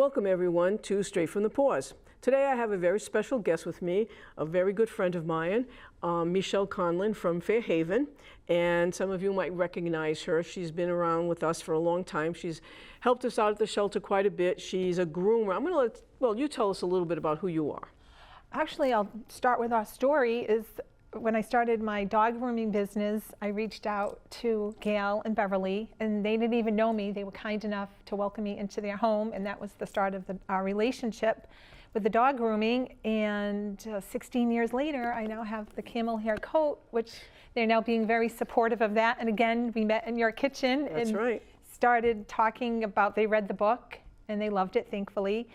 Welcome everyone to Straight from the Paws. Today I have a very special guest with me, a very good friend of mine, Michelle Conlan from Fairhaven, and some of you might recognize her. She's been around with us for a long time. She's helped us out at the shelter quite a bit. She's a groomer. I'm going to well, you tell us a little bit about who you are. Actually, I'll start with our story. Is when I started my dog grooming business, I reached out to Gail and Beverly, and they didn't even know me. They were kind enough to welcome me into their home, and that was the start of our relationship with the dog grooming. And 16 years later, I now have the Camel Hair Coat, which they're now being very supportive of that. And again, we met in your kitchen. That's and right. Started talking about, they read the book, and they loved it, thankfully.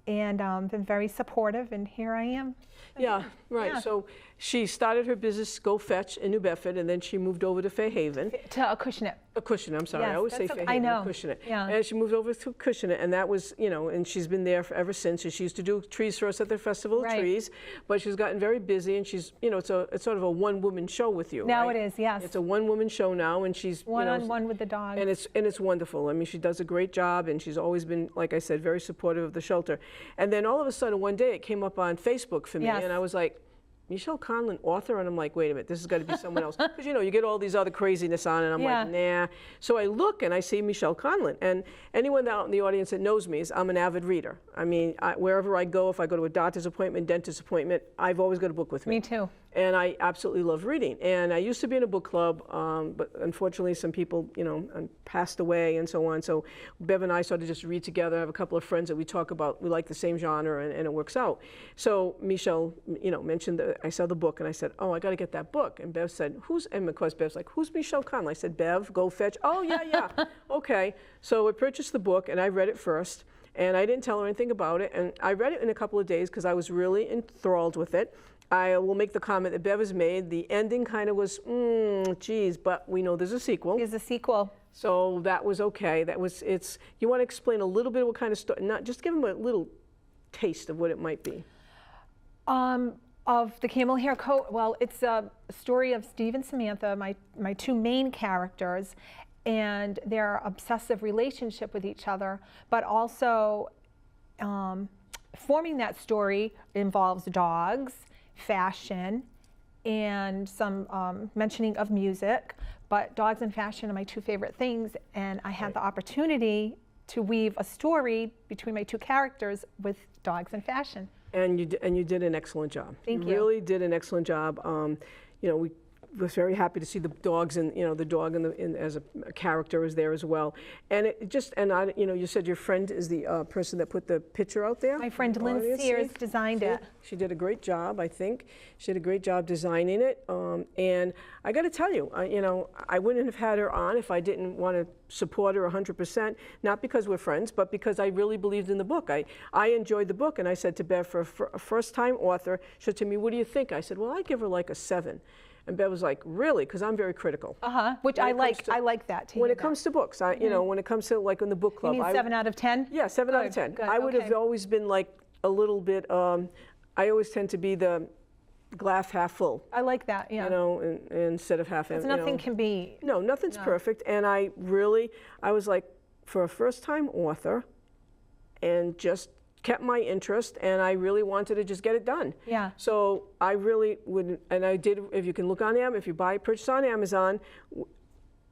And been very supportive, and here I am. Yeah, right. Yeah. So she started her business, Go Fetch, in New Bedford, and then she moved over to Fairhaven. To Acushnet. Acushnet, I'm sorry. Yes, I always say that's okay. Fairhaven, I know. Acushnet. Yeah. And she moved over to Acushnet, and that was, you know, and she's been there ever since. And she used to do trees for us at the Festival of Right. Trees, but she's gotten very busy, and she's, you know, it's sort of a one-woman show with you. Now right? it is, yes. It's a one-woman show now, and she's One-on-one with the dog. And it's wonderful. I mean, she does a great job, and she's always been, like I said, very supportive of the shelter. And then all of a sudden, one day, it came up on Facebook for me, Yes. and I was like, Michelle Conlan, author? And I'm like, wait a minute, this has got to be someone else. Because, you know, you get all these other craziness on, and I'm Yeah. like, nah. So I look, and I see Michelle Conlan. And anyone out in the audience that knows me is I'm an avid reader. I mean, wherever I go, if I go to a doctor's appointment, dentist appointment, I've always got a book with me. Me too. And I absolutely love reading. And I used to be in a book club, but unfortunately some people, you know, passed away and so on. So Bev and I sort of just read together. I have a couple of friends that we talk about. We like the same genre, and it works out. So Michelle, you know, mentioned that I saw the book, and I said, oh, I got to get that book. And Bev said, and of course Bev's like, who's Michelle Conlan? I said, Bev, Go Fetch. Oh, yeah, yeah. Okay. So I purchased the book, and I read it first. And I didn't tell her anything about it. And I read it in a couple of days because I was really enthralled with it. I will make the comment that Bev has made. The ending kind of was, geez, but we know there's a sequel. There's a sequel. So that was okay. You want to explain a little bit what kind of story, not just give them a little taste of what it might be. Of the Camel Hair Coat, well, it's a story of Steve and Samantha, my two main characters, and their obsessive relationship with each other, but also forming that story involves dogs, fashion, and some mentioning of music, but dogs and fashion are my two favorite things, and I had the opportunity to weave a story between my two characters with dogs and fashion. And you did an excellent job. Thank you. You really did an excellent job. You know, we was very happy to see the dogs, and you know, the dog as a character is there as well. And it just, you know, you said your friend is the person that put the picture out there. My friend Lynn Sears designed it. She did a great job, I think. She did a great job designing it. And I got to tell you, you know, I wouldn't have had her on if I didn't want to support her 100%. Not because we're friends, but because I really believed in the book. I enjoyed the book, and I said to Bev, for a first-time author, she said to me, "What do you think?" I said, "Well, I'd give her like a 7." And Bev was like, "Really?" Because I'm very critical. Which I like. I like that. When it comes to books, you know, when it comes to like in the book club, you mean 7 out of 10? Yeah, 7 out of 10. Good, I would have always been like a little bit. I always tend to be the glass half full. I like that. Yeah. You know, instead of half empty. Nothing can be. No, nothing's perfect. And I was like, for a first-time author, and just kept my interest, and I really wanted to just get it done. Yeah. So I really would, and I did. If you can look on Amazon, if you purchase on Amazon,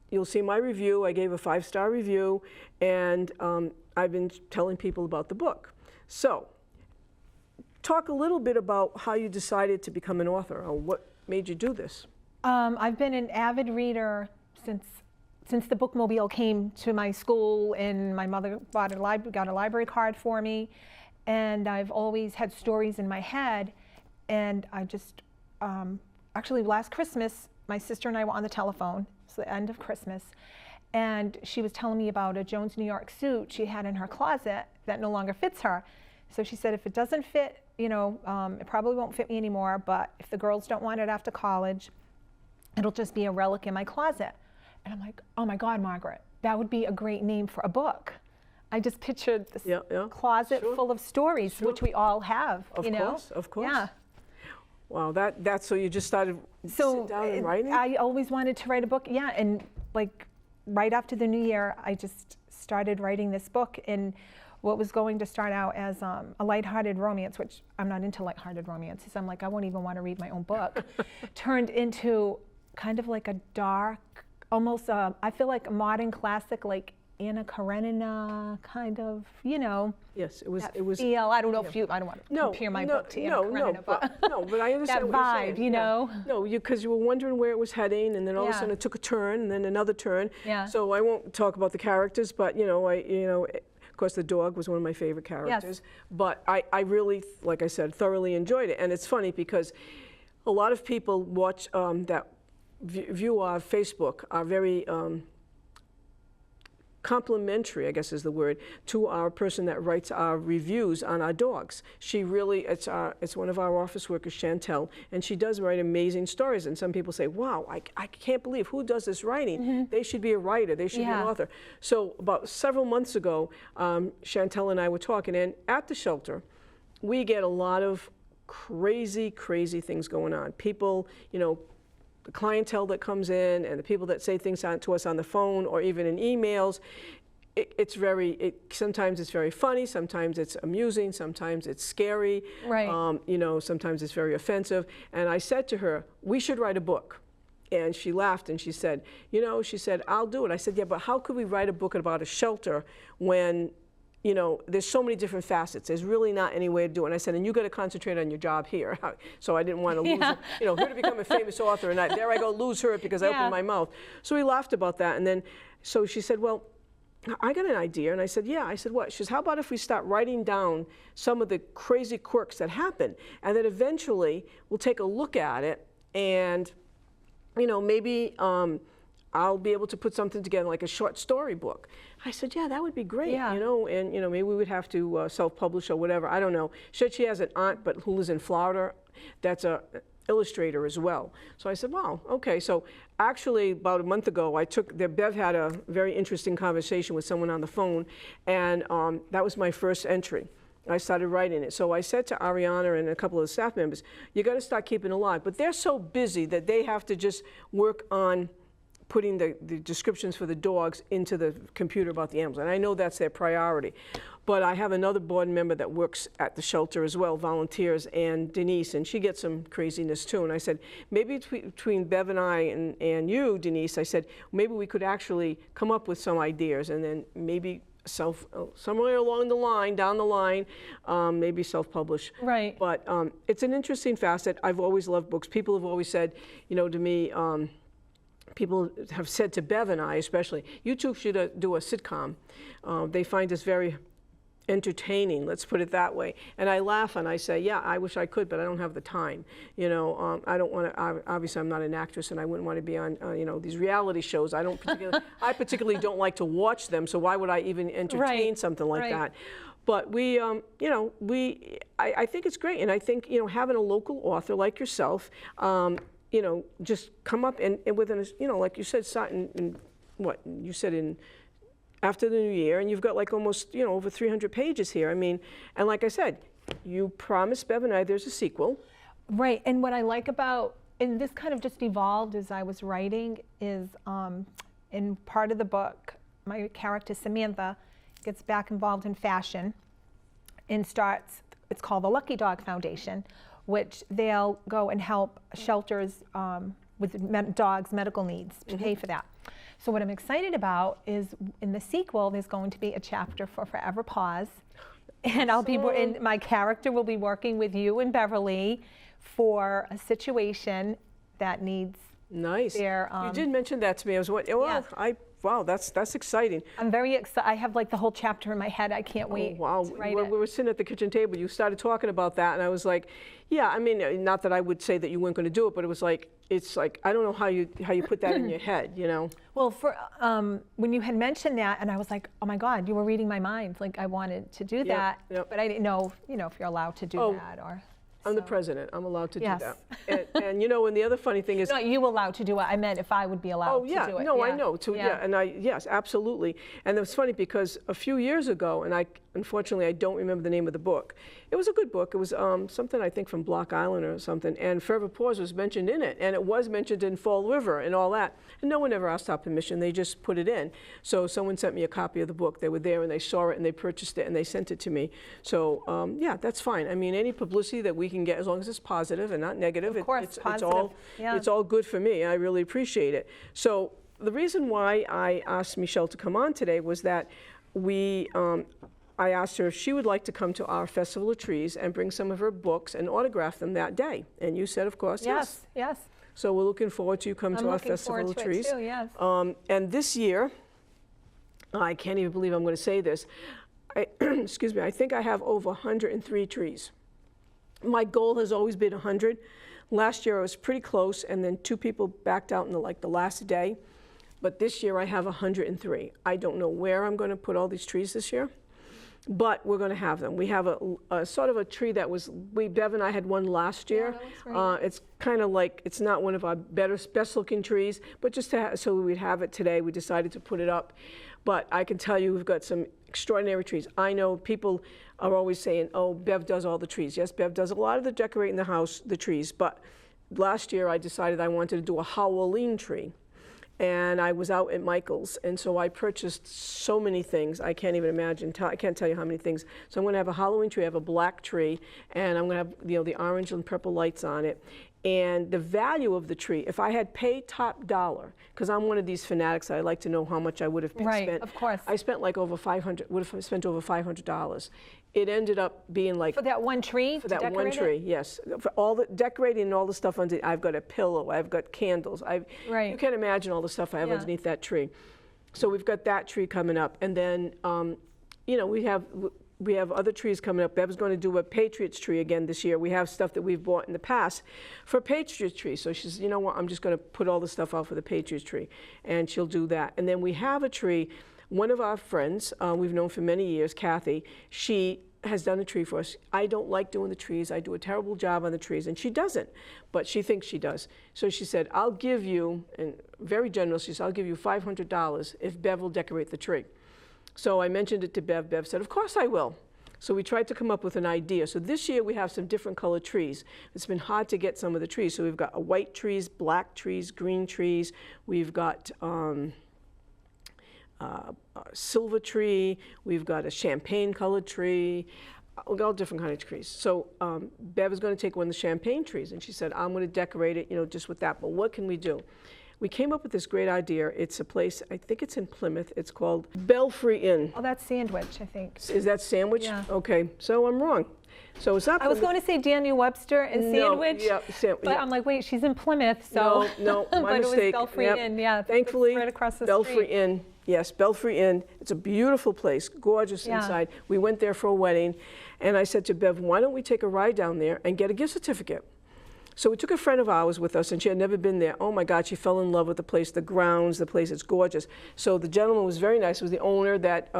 you'll see my review. I gave a 5-star review, and I've been telling people about the book. So, talk a little bit about how you decided to become an author, or what made you do this. I've been an avid reader since the bookmobile came to my school, and my mother got a library card for me, and I've always had stories in my head. And I just, actually last Christmas, my sister and I were on the telephone. It's the end of Christmas, and she was telling me about a Jones New York suit she had in her closet that no longer fits her. So she said, if it doesn't fit, you know, it probably won't fit me anymore, but if the girls don't want it after college, it'll just be a relic in my closet. And I'm like, oh my God, Margaret, that would be a great name for a book. I just pictured this closet full of stories, which we all have, you know? Of course. Yeah. Wow, that's so you just started sitting down and writing? I always wanted to write a book, and like right after the new year, I just started writing this book. And what was going to start out as a lighthearted romance, which I'm not into lighthearted romances. I'm like, I won't even want to read my own book, turned into kind of like a dark, almost, I feel like a modern classic, like Anna Karenina kind of, you know. Yes, it was. Feel. I don't know if you. I don't want to compare my book to Anna Karenina, but I understand that what you're vibe, saying. you know. No, because you were wondering where it was heading, and then all of a sudden it took a turn, and then another turn. Yeah. So I won't talk about the characters, but of course, the dog was one of my favorite characters. Yes. But I really, like I said, thoroughly enjoyed it, and it's funny because a lot of people watch that view our Facebook are very complimentary, I guess is the word, to our person that writes our reviews on our dogs. She really, it's one of our office workers, Chantel, and she does write amazing stories. And some people say, wow, I can't believe who does this writing? They should be a writer, they should be an author. So about several months ago, Chantel and I were talking, and at the shelter, we get a lot of crazy things going on. People, the clientele that comes in and the people that say things to us on the phone or even in emails, sometimes it's very funny, sometimes it's amusing, sometimes it's scary, right. Sometimes it's very offensive. And I said to her, we should write a book. And she laughed and she said, I'll do it. I said, yeah, but how could we write a book about a shelter when there's so many different facets. There's really not any way to do it. And I said, and you got to concentrate on your job here. So I didn't want to lose her to become a famous author. And there I go, lose her because I opened my mouth. So we laughed about that. And then, so she said, well, I got an idea. And I said, yeah. I said, what? She says, how about if we start writing down some of the crazy quirks that happen? And then eventually we'll take a look at it and, maybe I'll be able to put something together like a short story book. I said, yeah, that would be great, and maybe we would have to self-publish or whatever. I don't know. She has an aunt, but who lives in Florida, that's a illustrator as well. So I said, wow, okay. So actually, about a month ago, Bev had a very interesting conversation with someone on the phone, and that was my first entry. I started writing it. So I said to Ariana and a couple of the staff members, you got to start keeping it alive. But they're so busy that they have to just work on putting the descriptions for the dogs into the computer about the animals. And I know that's their priority. But I have another board member that works at the shelter as well, volunteers, and Denise, and she gets some craziness too. And I said, maybe between Bev and I and you, Denise, I said, maybe we could actually come up with some ideas and then maybe somewhere along the line, down the line, maybe self-publish. Right. But it's an interesting facet. I've always loved books. People have always said, to me, people have said to Bev and I especially, you two should do a sitcom. They find us very entertaining, let's put it that way. And I laugh and I say, yeah, I wish I could, but I don't have the time. I don't want to, obviously I'm not an actress and I wouldn't want to be on, these reality shows. I particularly don't like to watch them, so why would I even entertain something like that? But I think it's great. And I think, having a local author like yourself, just come up and within, like you said, after the new year, and you've got like almost, over 300 pages here. I mean, and like I said, you promised Bev and I there's a sequel. Right, and what I like about, and this kind of just evolved as I was writing, is in part of the book, my character Samantha gets back involved in fashion and starts, it's called the Lucky Dog Foundation, which they'll go and help shelters with dogs' medical needs to pay for that. So what I'm excited about is in the sequel, there's going to be a chapter for Forever Paws. And and my character will be working with you and Beverly for a situation that needs their... you did mention that to me. I was wow, that's exciting. I'm very excited. I have like the whole chapter in my head. I can't wait to write it. We were sitting at the kitchen table. You started talking about that, and I was like, yeah, I mean, not that I would say that you weren't going to do it, but it was like, I don't know how you put that in your head, Well, when you had mentioned that, and I was like, oh my God, you were reading my mind. Like I wanted to do that, but I didn't know, if you're allowed to do that or. I'm the president. I'm allowed to do that. And you know, and the other funny thing is, Not you allowed to do it. I meant if I would be allowed oh yeah, to do it. no, I Yeah. know. Yeah. And yes, absolutely. And it's funny because a few years ago, and unfortunately I don't remember the name of the book. It was a good book. It was something I think from Block Island or something. And Forever Paws was mentioned in it, and it was mentioned in Fall River and all that. And no one ever asked our permission. They just put it in. So someone sent me a copy of the book. They were there and they saw it and they purchased it and they sent it to me. So yeah, that's fine. I mean, any publicity that we can get, as long as it's positive and not negative, Of course, it's positive. all Yeah. it's all good for me. I really appreciate it. So the reason why I asked Michelle to come on today was that I asked her if she would like to come to our Festival of Trees and bring some of her books and autograph them that day. And you said, of course, yes. Yes. So we're looking forward to you come to our Festival of Trees. I'm looking forward to it too, yes. And this year, I can't even believe I'm going to say this. Excuse me, I think I have over 103 trees. My goal has always been 100. Last year I was pretty close, and then 2 people backed out in the last day. But this year I have 103. I don't know where I'm going to put all these trees this year, but we're going to have them. We have a sort of a tree that was, Bev and I had one last year. that looks great. It's kind of like, it's not one of our best looking trees, but just so we'd have it today, we decided to put it up. But I can tell you we've got some extraordinary trees. I know people are always saying, oh, Bev does all the trees. Yes, Bev does a lot of the decorating the house, the trees, but last year I decided I wanted to do a Halloween tree. And I was out at Michael's, and so I purchased so many things. I can't even imagine. I can't tell you how many things. So I'm going to have a Halloween tree. I have a black tree, and I'm going to have the orange and purple lights on it. And the value of the tree, if I had paid top dollar, because I'm one of these fanatics, I like to know how much I would have spent. Right, of course. I spent like over $500. Would have spent over $500. It ended up being like For that one tree? for that one tree, yes. For all the decorating and all the stuff under, I've got a pillow, I've got candles, Right. you can't imagine all the stuff I have Yeah. underneath that tree. So we've got that tree coming up, and then you know, we have other trees coming up. Bev's going to do a Patriots tree again this year. We have stuff that we've bought in the past for a Patriots tree. So she says, you know what, I'm just going to put all the stuff out for the Patriots tree, and she'll do that. And then we have a tree. One of our friends, we've known for many years, Kathy, she has done a tree for us. I don't like doing the trees. I do a terrible job on the trees, and she doesn't, but she thinks she does. So she said, I'll give you, and very generous, she said, I'll give you $500 if Bev will decorate the tree. So I mentioned it to Bev. Bev said, of course I will. So we tried to come up with an idea. So this year we have some different colored trees. It's been hard to get some of the trees. So we've got white trees, black trees, green trees. We've got a silver tree. We've got a champagne colored tree. We've got all different kinds of trees. So Bev is going to take one of the champagne trees, and she said, I'm going to decorate it, you know, just with that. But what can we do? We came up with this great idea. It's a place, I think it's in Plymouth. It's called Belfry Inn. Oh, that's Sandwich, I think. Is that Sandwich? Yeah. Okay, so I'm wrong. So it's not I was Plymouth. going to say Daniel Webster and Sandwich, but I'm like, wait, she's in Plymouth, so. No, my but mistake. It was Belfry Yep. Inn, yeah. Thankfully, right across the Belfry street. Inn. Yes, Belfry Inn. It's a beautiful place, gorgeous Yeah. inside. We went there for a wedding, and I said to Bev, why don't we take a ride down there and get a gift certificate? So we took a friend of ours with us, and she had never been there. Oh my God, she fell in love with the place, the grounds, the place, it's gorgeous. So the gentleman was very nice. It was the owner that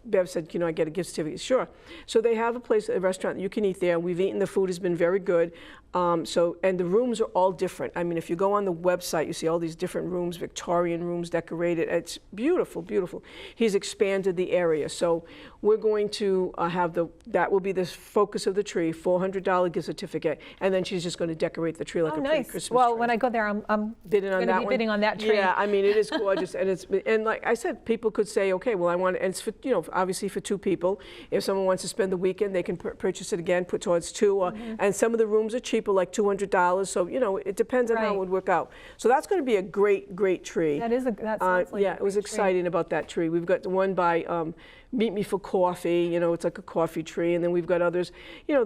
Bev said, you know, I get a gift certificate. Sure. So they have a place, a restaurant that you can eat there. We've eaten, the food has been very good. And the rooms are all different. I mean, if you go on the website, you see all these different rooms, Victorian rooms decorated. It's beautiful, beautiful. He's expanded the area. So we're going to have that will be the focus of the tree, $400 gift certificate. And then she's just going to decorate the tree like Oh, a pretty nice. Christmas Well, tree. when I go there, I'm Bidding on going that to be one? bidding on that tree. Yeah, I mean, it is gorgeous. and like I said, people could say, okay, well, I want it, and it's for, you know, obviously for 2 people. If someone wants to spend the weekend, they can purchase it again, put towards 2. Or, and some of the rooms are cheaper, like $200. So, you know, it depends on how Right. it would work out. So that's going to be a great, great tree. That sounds like yeah, a it was great tree. exciting about that tree. We've got the one by Meet Me for Coffee. You know, it's like a coffee tree. And then we've got others, you know,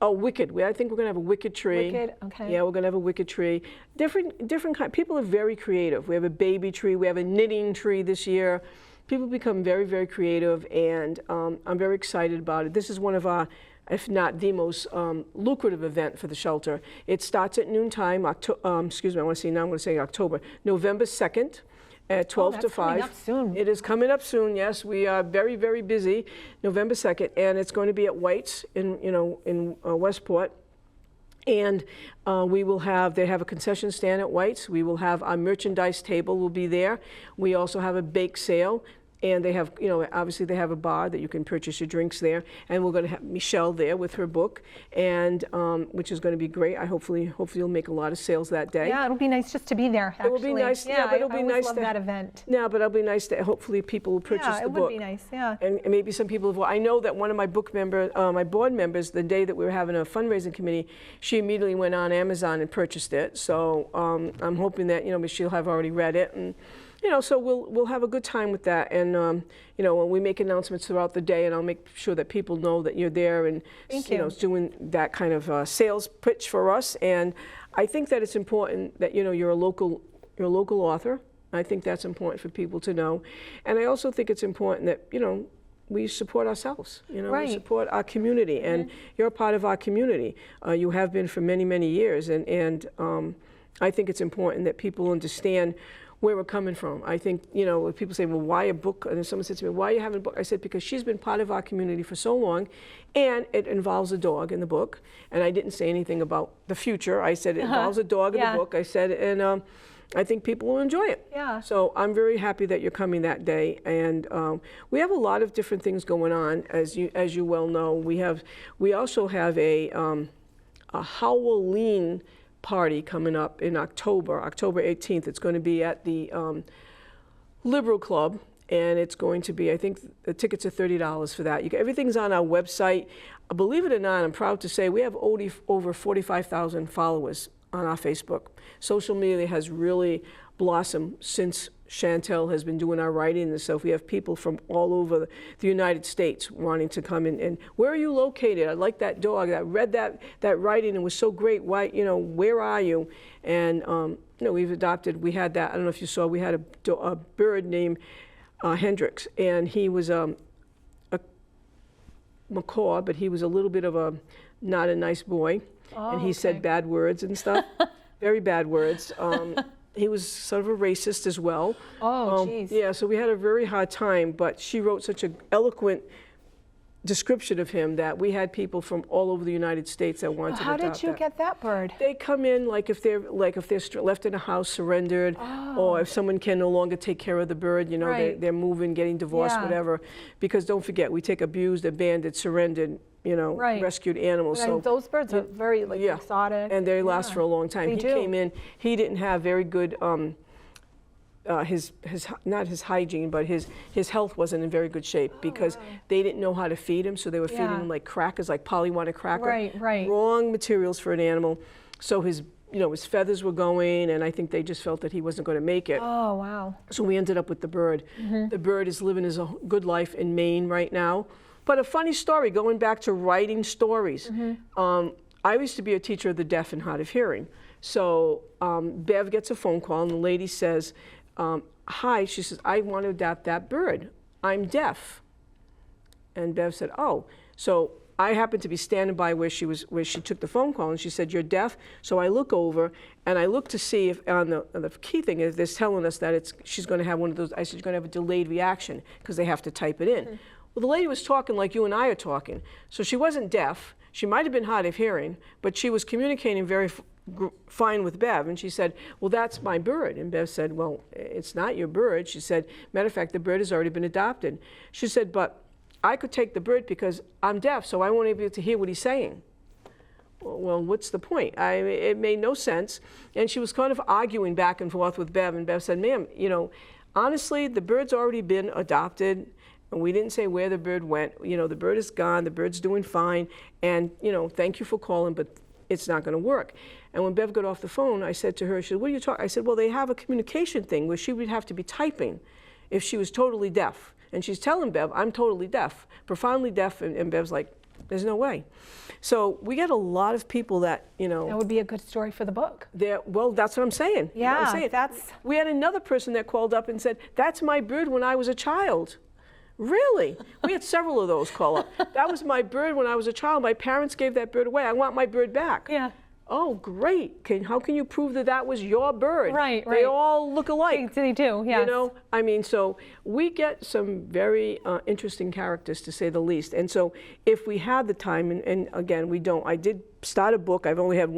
Wicked. I think we're going to have a wicked tree. Wicked, okay. Yeah, we're going to have a wicked tree. Different kind. People are very creative. We have a baby tree. We have a knitting tree this year. People become very, very creative, and I'm very excited about it. This is one of our, if not the most lucrative event for the shelter. It starts at noontime. Excuse me, I want to say now. I'm going to say October, November 2nd. At 12 to 5. Coming up soon. It is coming up soon. Yes, we are very, very busy. November 2nd, and it's going to be at White's in Westport. And they have a concession stand at White's. We will have our merchandise table will be there. We also have a bake sale. And they have, obviously they have a bar that you can purchase your drinks there. And we're going to have Michelle there with her book, and which is going to be great. Hopefully you'll make a lot of sales that day. Yeah, it'll be nice just to be there, actually. It will be nice. Yeah, but it'll be nice. I love that event. Yeah, but it'll be nice that hopefully people will purchase the book. Yeah, it would be nice. Yeah. And maybe some people have. I know that one of my my board members, the day that we were having a fundraising committee, she immediately went on Amazon and purchased it. So I'm hoping that she'll have already read it, and so we'll have a good time with that. And when we make announcements throughout the day, and I'll make sure that people know that you're there, and doing that kind of sales pitch for us. And I think that it's important that you're a local author. I think that's important for people to know. And I also think it's important that we support ourselves. Right. We support our community, and you're a part of our community. You have been for many, many years, and I think it's important that people understand where we're coming from. I think, if people say, well, why a book? And then someone said to me, why are you having a book? I said, because she's been part of our community for so long, and it involves a dog in the book. And I didn't say anything about the future. I said, it involves a dog in the book. I said, and I think people will enjoy it. Yeah. So I'm very happy that you're coming that day. And we have a lot of different things going on, as you well know. We also have a Halloween party coming up in October 18th. It's going to be at the Liberal Club, and it's going to be, I think the tickets are $30 for that. Everything's on our website. Believe it or not, I'm proud to say we have over 45,000 followers on our Facebook. Social media has really blossomed since Chantel has been doing our writing and stuff. We have people from all over the United States wanting to come in. And where are you located? I like that dog. I read that writing and was so great. Why, where are you? And we've adopted. We had that. I don't know if you saw. We had a bird named Hendrix, and he was a macaw, but he was a little bit of not a nice boy, and he said bad words and stuff, very bad words. He was sort of a racist as well. Oh, geez. Yeah, so we had a very hard time, but she wrote such an eloquent description of him that we had people from all over the United States that wanted to adopt that. How did you get that bird? They come in if they're left in a house, surrendered, or if someone can no longer take care of the bird, Right. they're moving, getting divorced, whatever. Because don't forget, we take abused, abandoned, surrendered, Right. rescued animals. And so those birds are very exotic. and they last for a long time. They He do. came in, he didn't have very good his not his hygiene, but his health wasn't in very good shape because they didn't know how to feed him, so they were feeding him like crackers, like Polly-wanted cracker. Right. Wrong materials for an animal. So his feathers were going, and I think they just felt that he wasn't going to make it. Oh, wow. So we ended up with the bird. The bird is living his good life in Maine right now. But a funny story, going back to writing stories. I used to be a teacher of the deaf and hard of hearing. So Bev gets a phone call, and the lady says, hi, she says, I want to adopt that bird. I'm deaf. And Bev said, oh. So I happened to be standing by where she took the phone call, and she said, you're deaf? So I look over, and I look to see if on the key thing is they're telling us that she's going to have one of those, I said, you're going to have a delayed reaction because they have to type it in. Well, the lady was talking like you and I are talking. So she wasn't deaf. She might have been hard of hearing, but she was communicating very fine with Bev. And she said, well, that's my bird. And Bev said, well, it's not your bird. She said, matter of fact, the bird has already been adopted. She said, but I could take the bird because I'm deaf, so I won't be able to hear what he's saying. Well, what's the point? It made no sense. And she was kind of arguing back and forth with Bev. And Bev said, ma'am, honestly, the bird's already been adopted. And we didn't say where the bird went. The bird is gone. The bird's doing fine. And, thank you for calling, but it's not going to work. And when Bev got off the phone, I said to her, she said, what are you talking? I said, well, they have a communication thing where she would have to be typing if she was totally deaf. And she's telling Bev, I'm totally deaf, profoundly deaf. And Bev's like, there's no way. So we get a lot of people that, That would be a good story for the book. Well, that's what I'm saying. Yeah, We had another person that called up and said, that's my bird when I was a child. Really? We had several of those call up. That was my bird when I was a child. My parents gave that bird away. I want my bird back. Yeah. Oh, great. How can you prove that that was your bird? Right. They all look alike. They do, yes. So we get some very interesting characters, to say the least. And so if we had the time, and again, we don't, I did start a book. I've only had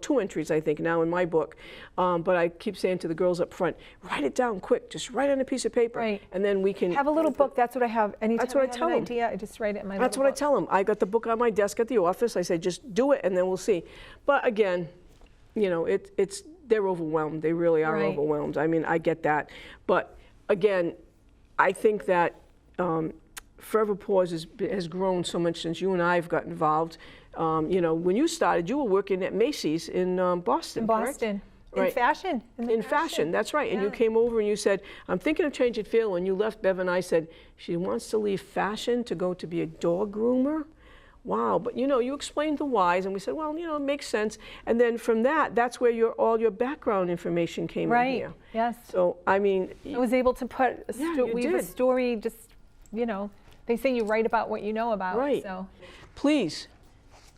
two entries, I think, now in my book. But I keep saying to the girls up front, write it down quick. Just write on a piece of paper. Right. And then we can Have a little book. That's what I have. Anytime That's what I have tell an 'em. idea, I just write it in my That's little what I book. tell them. I got the book on my desk at the office. I say, just do it, and then we'll see. But again, you know, they're overwhelmed. They really are Right. overwhelmed. I mean, I get that. But again, I think that Forever Paws has grown so much since you and I have got involved. You know, when you started, you were working at Macy's in Boston, In correct? Boston. Right. In fashion. In fashion, that's right. And you Yeah. came over and you said, I'm thinking of changing field. When you left, Bev and I said, she wants to leave fashion to go to be a dog groomer. Wow. But you know, you explained the whys, and we said, well, you know, it makes sense. And then from that's where all your background information came in Right. here. Yes. So, I mean, I was able to put you weave a did. story, just, you know, they say you write about what you know about. Right. So please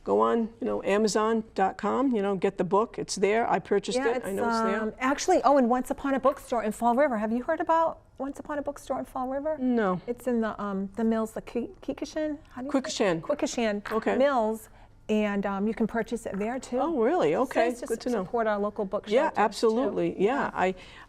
go on, you know, Amazon.com, you know, get the book. It's there. I purchased yeah, it. I know it's there. Actually, oh, and Once Upon a Bookstore in Fall River. Have you heard about Once Upon a Bookstore in Fall River? No. It's in the mills, the Quequechan. How do you say it? Quequechan. Quequechan Okay. Mills, and you can purchase it there too. Oh, really? Okay. So it's Good just to know. support our local book Yeah, shelters, too. absolutely. Yeah.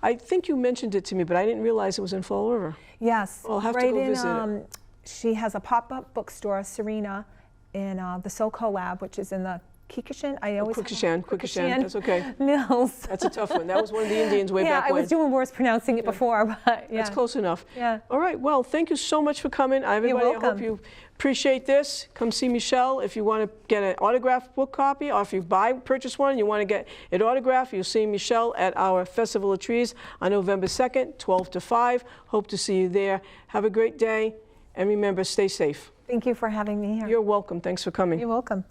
I think you mentioned it to me, but I didn't realize it was in Fall River. Yes. I'll have to right go in, visit it. She has a pop-up bookstore, Serena, in the SoCo Lab, which is in the Quequechan. I always Quequechan. That's okay. Mills. That's a tough one. That was one of the Indians way Yeah, back I when. was doing worse pronouncing it before, but yeah. That's close enough. Yeah. All right. Well, thank you so much for coming. Everybody, I hope welcome. you appreciate this. Come see Michelle if you want to get an autographed book copy, or if you purchase one and you want to get it autographed, you'll see Michelle at our Festival of Trees on November 2nd, 12 to 5. Hope to see you there. Have a great day, and remember, stay safe. Thank you for having me here. You're welcome. Thanks for coming. You're welcome.